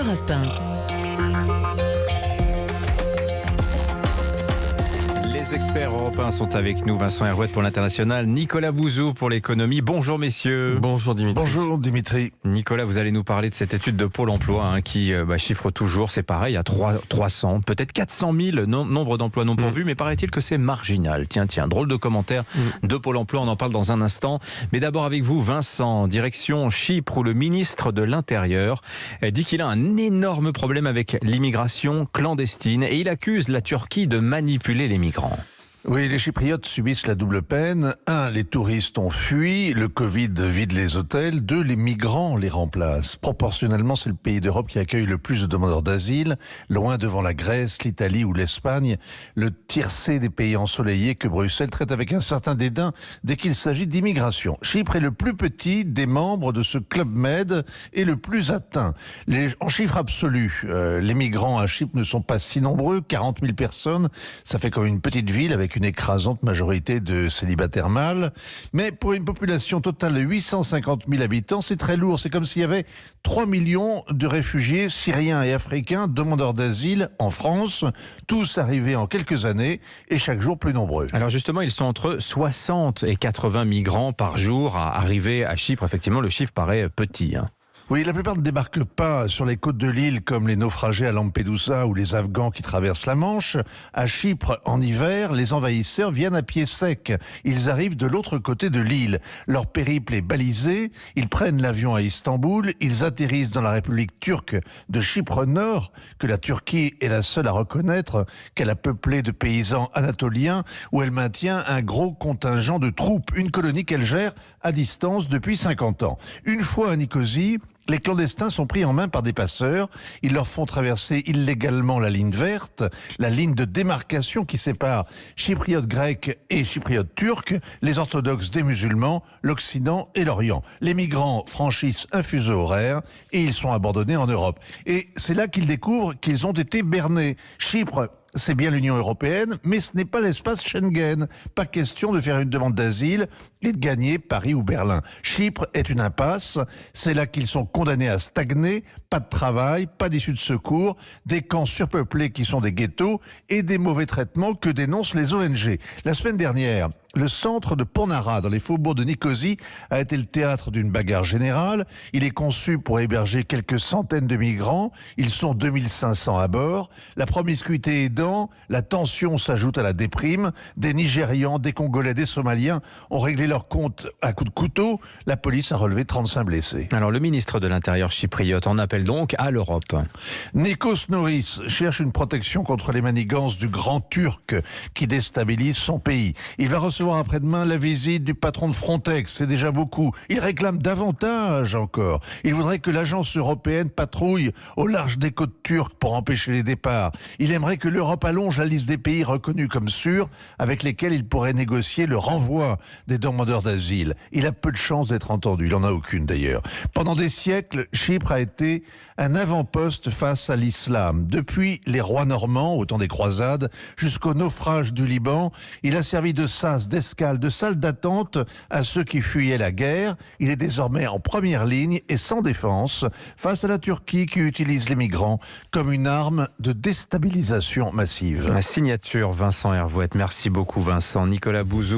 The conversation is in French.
Europe 1. Les experts européens sont avec nous. Vincent Herouet pour l'international, Nicolas Bouzou pour l'économie. Bonjour messieurs. Bonjour Dimitri. Bonjour Dimitri. Nicolas, vous allez nous parler de cette étude de Pôle emploi qui chiffre toujours, c'est pareil, à 300, peut-être 400 000 nombre d'emplois non pourvus, mais paraît-il que c'est marginal. Tiens, drôle de commentaire de Pôle emploi, on en parle dans un instant. Mais d'abord avec vous Vincent, direction Chypre, où le ministre de l'Intérieur dit qu'il a un énorme problème avec l'immigration clandestine et il accuse la Turquie de manipuler les migrants. Oui, les Chypriotes subissent la double peine. 1, les touristes ont fui, le Covid vide les hôtels. 2, les migrants les remplacent. Proportionnellement, c'est le pays d'Europe qui accueille le plus de demandeurs d'asile, loin devant la Grèce, l'Italie ou l'Espagne. Le tiercé des pays ensoleillés que Bruxelles traite avec un certain dédain dès qu'il s'agit d'immigration. Chypre est le plus petit des membres de ce Club Med et le plus atteint. En chiffre absolu, les migrants à Chypre ne sont pas si nombreux, 40 000 personnes. Ça fait comme une petite ville avec une écrasante majorité de célibataires mâles. Mais pour une population totale de 850 000 habitants, c'est très lourd. C'est comme s'il y avait 3 millions de réfugiés syriens et africains, demandeurs d'asile en France, tous arrivés en quelques années et chaque jour plus nombreux. Alors justement, ils sont entre 60 et 80 migrants par jour à arriver à Chypre. Effectivement, le chiffre paraît petit. Oui, la plupart ne débarquent pas sur les côtes de l'île comme les naufragés à Lampedusa ou les Afghans qui traversent la Manche. À Chypre, en hiver, les envahisseurs viennent à pied sec. Ils arrivent de l'autre côté de l'île. Leur périple est balisé. Ils prennent l'avion à Istanbul. Ils atterrissent dans la République turque de Chypre Nord, que la Turquie est la seule à reconnaître, qu'elle a peuplée de paysans anatoliens, où elle maintient un gros contingent de troupes. Une colonie qu'elle gère à distance depuis 50 ans. Une fois à Nicosie, les clandestins sont pris en main par des passeurs. Ils leur font traverser illégalement la ligne verte, la ligne de démarcation qui sépare chypriotes grecs et chypriotes turcs, les orthodoxes des musulmans, l'Occident et l'Orient. Les migrants franchissent un fuseau horaire et ils sont abandonnés en Europe. Et c'est là qu'ils découvrent qu'ils ont été bernés. Chypre, c'est bien l'Union européenne, mais ce n'est pas l'espace Schengen. Pas question de faire une demande d'asile et de gagner Paris ou Berlin. Chypre est une impasse. C'est là qu'ils sont condamnés à stagner. Pas de travail, pas d'issue de secours, des camps surpeuplés qui sont des ghettos et des mauvais traitements que dénoncent les ONG. La semaine dernière, le centre de Ponara, dans les faubourgs de Nicosie, a été le théâtre d'une bagarre générale. Il est conçu pour héberger quelques centaines de migrants. Ils sont 2500 à bord. La promiscuité aidant, la tension s'ajoute à la déprime. Des Nigérians, des Congolais, des Somaliens ont réglé leur compte à coups de couteau. La police a relevé 35 blessés. Alors le ministre de l'Intérieur chypriote en appelle donc à l'Europe. Nikos Norris cherche une protection contre les manigances du grand Turc qui déstabilise son pays. Il va recevoir après-demain la visite du patron de Frontex, c'est déjà beaucoup. Il réclame davantage encore. Il voudrait que l'agence européenne patrouille au large des côtes turques pour empêcher les départs. Il aimerait que l'Europe allonge la liste des pays reconnus comme sûrs avec lesquels il pourrait négocier le renvoi des demandeurs d'asile. Il a peu de chances d'être entendu, il n'en a aucune d'ailleurs. Pendant des siècles, Chypre a été un avant-poste face à l'islam. Depuis les rois normands, au temps des croisades, jusqu'au naufrage du Liban, il a servi de sas, d'escale, de salle d'attente à ceux qui fuyaient la guerre. Il est désormais en première ligne et sans défense face à la Turquie qui utilise les migrants comme une arme de déstabilisation massive. La signature Vincent Herouet. Merci beaucoup Vincent. Nicolas Bouzou.